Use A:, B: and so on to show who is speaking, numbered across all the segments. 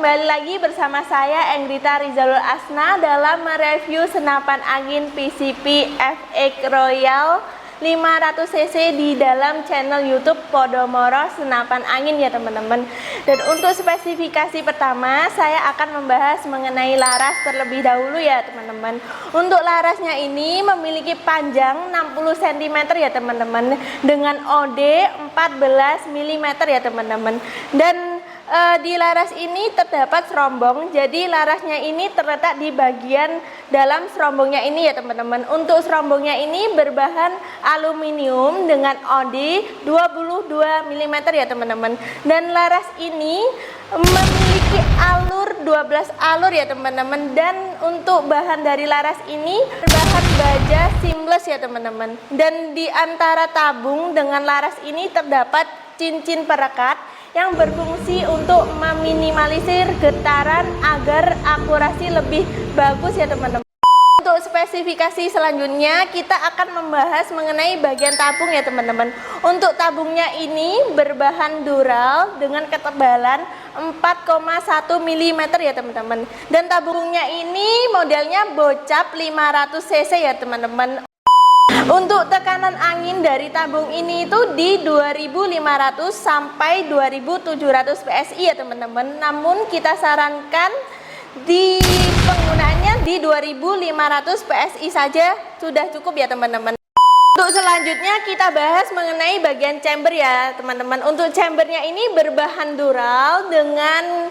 A: kembali lagi bersama saya Engrita Rizalul Asna dalam mereview senapan angin PCP FX Royal 500cc di dalam channel YouTube Podomoro Senapan Angin ya teman-teman. Dan untuk spesifikasi pertama saya akan membahas mengenai laras terlebih dahulu ya teman-teman. Untuk larasnya ini memiliki panjang 60 cm ya teman-teman, dengan OD 14 mm ya teman-teman. Dan di laras ini terdapat serombong, jadi larasnya ini terletak di bagian dalam serombongnya ini ya teman-teman. Untuk serombongnya ini berbahan aluminium dengan OD 22 mm ya teman-teman. Dan laras ini memiliki alur 12 alur ya teman-teman. Dan untuk bahan dari laras ini berbahan baja seamless ya teman-teman. Dan di antara tabung dengan laras ini terdapat cincin perekat yang berfungsi untuk meminimalisir getaran agar akurasi lebih bagus ya teman-teman. Untuk spesifikasi selanjutnya kita akan membahas mengenai bagian tabung ya teman-teman. Untuk tabungnya ini berbahan dural dengan ketebalan 4,1 mm ya teman-teman. Dan tabungnya ini modelnya bocap 500cc ya teman-teman. Untuk tekanan angin dari tabung ini itu di 2500 sampai 2700 PSI ya teman-teman. Namun kita sarankan di penggunaannya di 2500 PSI saja sudah cukup ya teman-teman. Untuk selanjutnya kita bahas mengenai bagian chamber ya teman-teman. Untuk chambernya ini berbahan dural dengan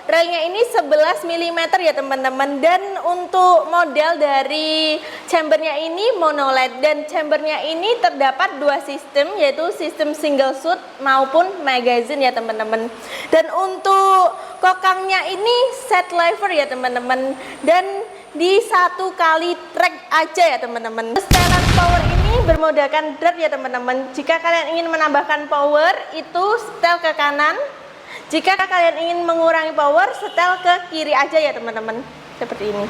A: relnya ini 11 mm ya teman-teman. Dan untuk model dari chambernya ini monoled, dan chambernya ini terdapat dua sistem, yaitu sistem single shoot maupun magazine ya teman-teman. Dan untuk kokangnya ini set lever ya teman-teman, dan di satu kali track aja ya teman-teman. Setelan power ini bermodalkan dart ya teman-teman. Jika kalian ingin menambahkan power itu setel ke kanan, jika kalian ingin mengurangi power setel ke kiri aja ya teman-teman, seperti ini.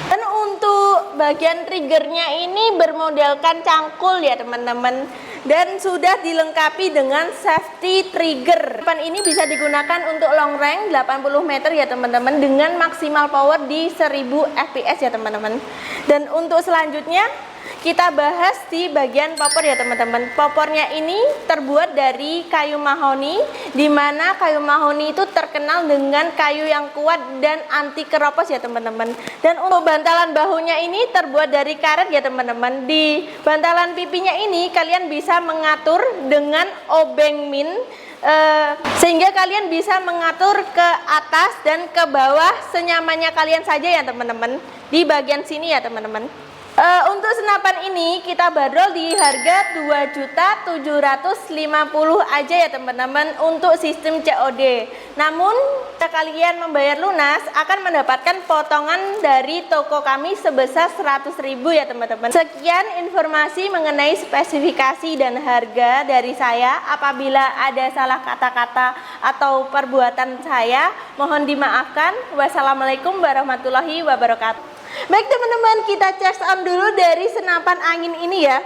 A: Dan untuk bagian triggernya ini bermodelkan cangkul ya teman-teman, dan sudah dilengkapi dengan safety trigger. Depan ini bisa digunakan untuk long range 80 meter ya teman-teman, dengan maksimal power di 1000 fps ya teman-teman. Dan untuk selanjutnya kita bahas di bagian popor ya teman-teman. Popornya ini terbuat dari kayu mahoni, di mana kayu mahoni itu terkenal dengan kayu yang kuat dan anti keropos ya teman-teman. Dan untuk bantalan bahunya ini terbuat dari karet ya teman-teman. Di bantalan pipinya ini kalian bisa mengatur dengan obeng min, sehingga kalian bisa mengatur ke atas dan ke bawah senyamannya kalian saja ya teman-teman. Di bagian sini ya teman-teman. Untuk senapan ini kita bandrol di harga 2.750.000 aja ya teman-teman untuk sistem COD. Namun jika kalian membayar lunas akan mendapatkan potongan dari toko kami sebesar 100.000 ya teman-teman. Sekian informasi mengenai spesifikasi dan harga dari saya. Apabila ada salah kata-kata atau perbuatan saya, mohon dimaafkan. Wassalamualaikum warahmatullahi wabarakatuh. Baik teman-teman, kita charge on dulu dari senapan angin ini ya.